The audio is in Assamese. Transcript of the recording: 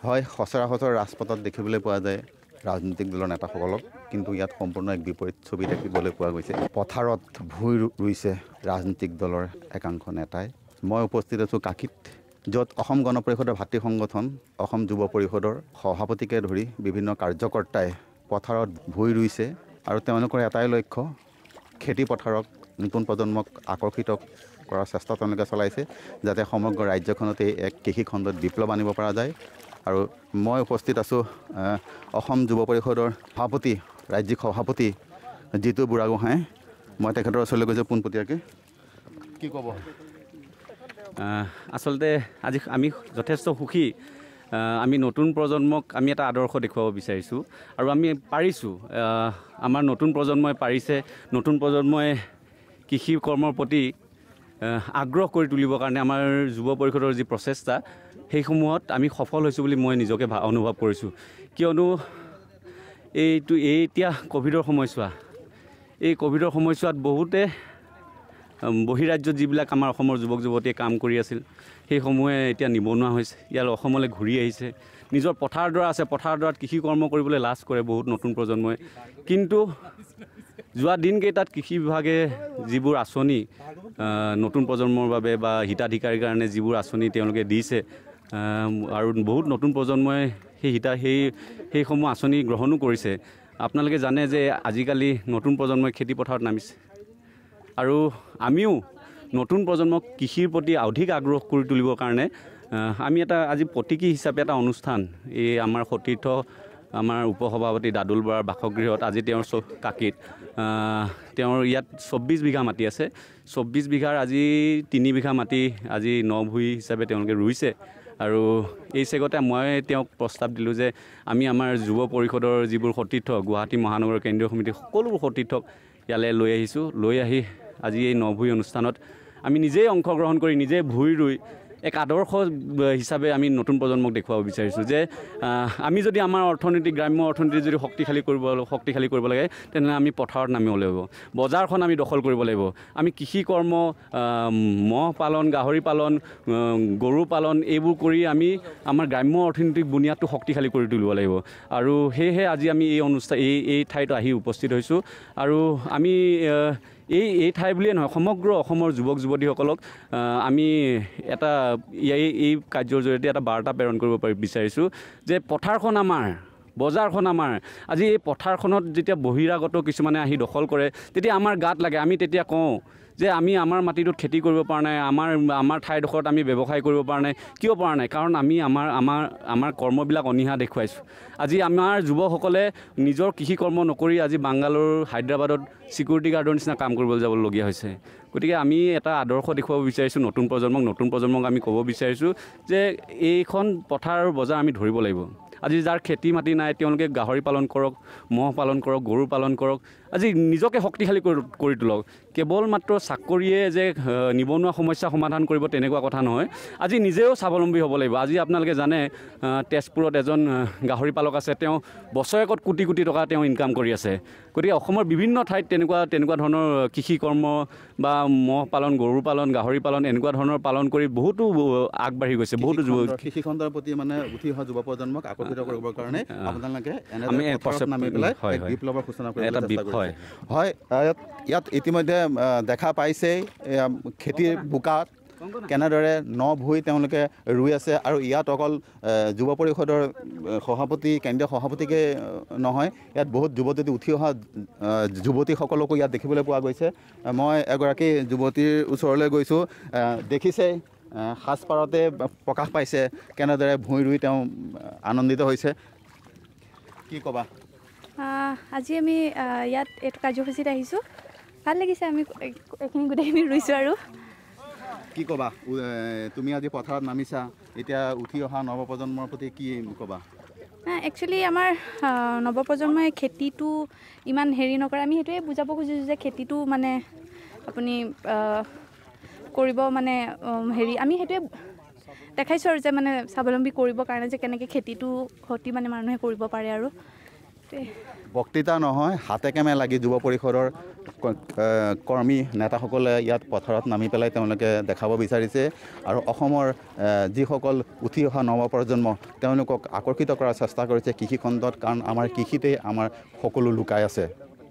হয়, সচৰাচৰ ৰাজপথত দেখিবলৈ পোৱা যায় ৰাজনৈতিক দলৰ নেতাসকলক, কিন্তু ইয়াত সম্পূৰ্ণ এক বিপৰীত ছবি দেখিবলৈ পোৱা গৈছে। পথাৰত ভূঁই ৰুইছে ৰাজনৈতিক দলৰ একাংশ নেতাই। মই উপস্থিত আছোঁ কাকীত, য'ত অসম গণ পৰিষদৰ ভাতৃ সংগঠন, অসম যুৱ পৰিষদৰ সভাপতিকে ধৰি বিভিন্ন কাৰ্যকৰ্তাই পথাৰত ভূঁই ৰুইছে আৰু তেওঁলোকৰ এটাই লক্ষ্য, খেতি পথাৰক নতুন প্ৰজন্মক আকৰ্ষিত কৰাৰ চেষ্টা তেওঁলোকে চলাইছে, যাতে সমগ্ৰ ৰাজ্যখনতে এক কৃষি খণ্ডত বিপ্লৱ আনিব পৰা যায়। আৰু মই উপস্থিত আছোঁ অসম যুৱ পৰিষদৰ সভাপতি, ৰাজ্যিক সভাপতি জিতু বুঢ়াগোহাঁই। মই তেখেতৰ ওচৰলৈ গৈছোঁ পোনপটীয়াকৈ। কি ক'ব? আচলতে আজি আমি যথেষ্ট সুখী। আমি নতুন প্ৰজন্মক আমি এটা আদৰ্শ দেখুৱাব বিচাৰিছোঁ আৰু আমি পাৰিছোঁ। আমাৰ নতুন প্ৰজন্মই পাৰিছে, নতুন প্ৰজন্মই কৃষি কৰ্মৰ প্ৰতি আগ্ৰহ কৰি তুলিবৰ কাৰণে আমাৰ যুৱ পৰিষদৰ যি প্ৰচেষ্টা, সেইসমূহত আমি সফল হৈছোঁ বুলি মই নিজকে অনুভৱ কৰিছোঁ। কিয়নো এতিয়া ক'ভিডৰ সময়ছোৱা, এই ক'ভিডৰ সময়ছোৱাত বহুতে বহিৰাজ্যত যিবিলাক আমাৰ অসমৰ যুৱক যুৱতীয়ে কাম কৰি আছিল, সেইসমূহে এতিয়া নিবনুৱা হৈছে, ইয়ালৈ অসমলৈ ঘূৰি আহিছে। নিজৰ পথাৰডৰা আছে, পথাৰডৰাত কৃষি কৰ্ম কৰিবলৈ লাজ কৰে বহুত নতুন প্ৰজন্মই। কিন্তু যোৱা দিনকেইটাত কৃষি বিভাগে যিবোৰ আঁচনি নতুন প্ৰজন্মৰ বাবে বা হিতাধিকাৰীৰ কাৰণে যিবোৰ আঁচনি তেওঁলোকে দিছে, আৰু বহুত নতুন প্ৰজন্মই সেইসমূহ আঁচনি গ্ৰহণো কৰিছে। আপোনালোকে জানে যে আজিকালি নতুন প্ৰজন্মই খেতি পথাৰত নামিছে, আৰু আমিও নতুন প্ৰজন্মক কৃষিৰ প্ৰতি অধিক আগ্ৰহ কৰি তুলিবৰ কাৰণে আমি এটা আজি প্ৰতীকী হিচাপে এটা অনুষ্ঠান, এই আমাৰ সতীৰ্থ আমাৰ উপসভাপতি দাদুল বৰাৰ বাসগৃহত, আজি তেওঁৰ কাকীত তেওঁৰ ইয়াত 24 বিঘা মাটি আছে। 24 বিঘাৰ আজি 3 বিঘা মাটি আজি নভূঁই হিচাপে তেওঁলোকে ৰুইছে। আৰু এই চেগতে মই তেওঁক প্ৰস্তাৱ দিলোঁ যে আমি আমাৰ যুৱ পৰিষদৰ যিবোৰ সতীৰ্থ, গুৱাহাটী মহানগৰ কেন্দ্ৰীয় সমিতিৰ সকলোবোৰ সতীৰ্থক ইয়ালৈ লৈ আহিছোঁ। লৈ আহি আজি এই নভূঁই অনুষ্ঠানত আমি নিজেই অংশগ্ৰহণ কৰি, নিজেই ভূঁই ৰুই এক আদৰ্শ হিচাপে আমি নতুন প্ৰজন্মক দেখুৱাব বিচাৰিছোঁ যে আমি যদি আমাৰ অৰ্থনীতি, গ্ৰাম্য অৰ্থনীতি যদি শক্তিশালী কৰিব লাগে, তেনেহ'লে আমি পথাৰত নামিব লাগিব, বজাৰখন আমি দখল কৰিব লাগিব। আমি কৃষি কৰ্ম, মহ পালন, গাহৰি পালন, গৰু পালন, এইবোৰ কৰি আমি আমাৰ গ্ৰাম্য অৰ্থনৈতিক বুনিয়াদটো শক্তিশালী কৰি তুলিব লাগিব। আৰু সেয়েহে আজি আমি এই ঠাইত আহি উপস্থিত হৈছোঁ। আৰু আমি এই ঠাই বুলিয়ে নহয়, সমগ্ৰ অসমৰ যুৱক যুৱতীসকলক আমি এটা এই কাৰ্যৰ জৰিয়তে এটা বাৰ্তা প্ৰেৰণ কৰিব বিচাৰিছোঁ যে পথাৰখন আমাৰ, বজাৰখন আমাৰ। আজি এই পথাৰখনত যেতিয়া বহিৰাগত কিছুমানে আহি দখল কৰে, তেতিয়া আমাৰ গাত লাগে। আমি তেতিয়া কওঁ যে আমি আমাৰ মাটিটোত খেতি কৰিব পৰা নাই, আমাৰ ঠাইডোখৰত আমি ব্যৱসায় কৰিব পৰা নাই। কিয় পৰা নাই? কাৰণ আমি আমাৰ কৰ্মবিলাক অনীহা দেখুৱাইছোঁ। আজি আমাৰ যুৱকসকলে নিজৰ কৃষি কৰ্ম নকৰি আজি বাংগালোৰ, হায়দৰাবাদত ছিকিউৰিটি গাৰ্ডৰ নিচিনা কাম কৰিবলৈ যাবলগীয়া হৈছে। গতিকে আমি এটা আদৰ্শ দেখুৱাব বিচাৰিছোঁ নতুন প্ৰজন্মক আমি ক'ব বিচাৰিছোঁ যে এইখন পথাৰ আৰু বজাৰ আমি ধৰিব লাগিব। আজি যাৰ খেতি মাটি নাই, তেওঁলোকে গাহৰি পালন কৰক, মহ পালন কৰক, গৰু পালন কৰক। আজি নিজকে শক্তিশালী কৰি তোলক। কেৱল মাত্ৰ চাকৰিয়ে যে নিবনুৱা সমস্যা সমাধান কৰিব তেনেকুৱা কথা নহয়। আজি নিজেও স্বাৱলম্বী হ'ব লাগিব। আজি আপোনালোকে জানে তেজপুৰত এজন গাহৰি পালক আছে, তেওঁ বছৰেকত কোটি কোটি টকা তেওঁ ইনকাম কৰি আছে। গতিকে অসমৰ বিভিন্ন ঠাইত তেনেকুৱা ধৰণৰ কৃষি কৰ্ম বা মহ পালন, গৰু পালন, গাহৰি পালন, এনেকুৱা ধৰণৰ পালন কৰি বহুতো আগবাঢ়ি গৈছে। বহুতো কৃষি খণ্ডৰ প্ৰতি মানে উঠি অহা যুৱ প্ৰজন্মক আকৰ্ষিত কৰিবৰ কাৰণে আপোনালোকে নামি পেলাই বিপ্লৱৰ সূচনা কৰিব হয়। ইয়াত ইতিমধ্যে দেখা পাইছেই খেতিৰ বোকাত কেনেদৰে নভূঁই তেওঁলোকে ৰুই আছে। আৰু ইয়াত অকল যুৱ পৰিষদৰ সভাপতি, কেন্দ্ৰীয় সভাপতিকে নহয়, ইয়াত বহুত যুৱতী উঠি অহা যুৱতীসকলকো ইয়াত দেখিবলৈ পোৱা গৈছে। মই এগৰাকী যুৱতীৰ ওচৰলৈ গৈছোঁ। দেখিছেই সাজপাৰতে প্ৰকাশ পাইছে কেনেদৰে ভূঁই ৰুই তেওঁ আনন্দিত হৈছে। কি ক'বা? আজি আমি ইয়াত এইটো কাৰ্যসূচীত আহিছোঁ, ভাল লাগিছে। আমি এইখিনি গোটেইখিনি ৰুইছোঁ। আৰু কি ক'বা? তুমি আজি পথাৰত নামিছা, এতিয়া উঠি অহা নৱপ্ৰজন্মৰ প্ৰতি কি ক'বা? একচুৱেলি আমাৰ নৱপ্ৰজন্মই খেতিটো ইমান হেৰি নকৰে। আমি সেইটোৱে বুজাব খুজিছোঁ যে খেতিটো মানে আপুনি কৰিব মানে আমি সেইটোৱে দেখাইছোঁ আৰু যে মানে স্বাৱলম্বী কৰিবৰ কাৰণে যে কেনেকৈ খেতিটো মানে মানুহে কৰিব পাৰে। আৰু বক্তৃতা নহয়, হাতে কামে লাগি যুৱ পৰিষদৰ কৰ্মী নেতাসকলে ইয়াত পথাৰত নামি পেলাই তেওঁলোকে দেখাব বিচাৰিছে আৰু অসমৰ যিসকল উঠি অহা নৱপ্ৰজন্ম তেওঁলোকক আকৰ্ষিত কৰাৰ চেষ্টা কৰিছে কৃষিখণ্ডত, কাৰণ আমাৰ কৃষিতেই আমাৰ সকলো লুকাই আছে।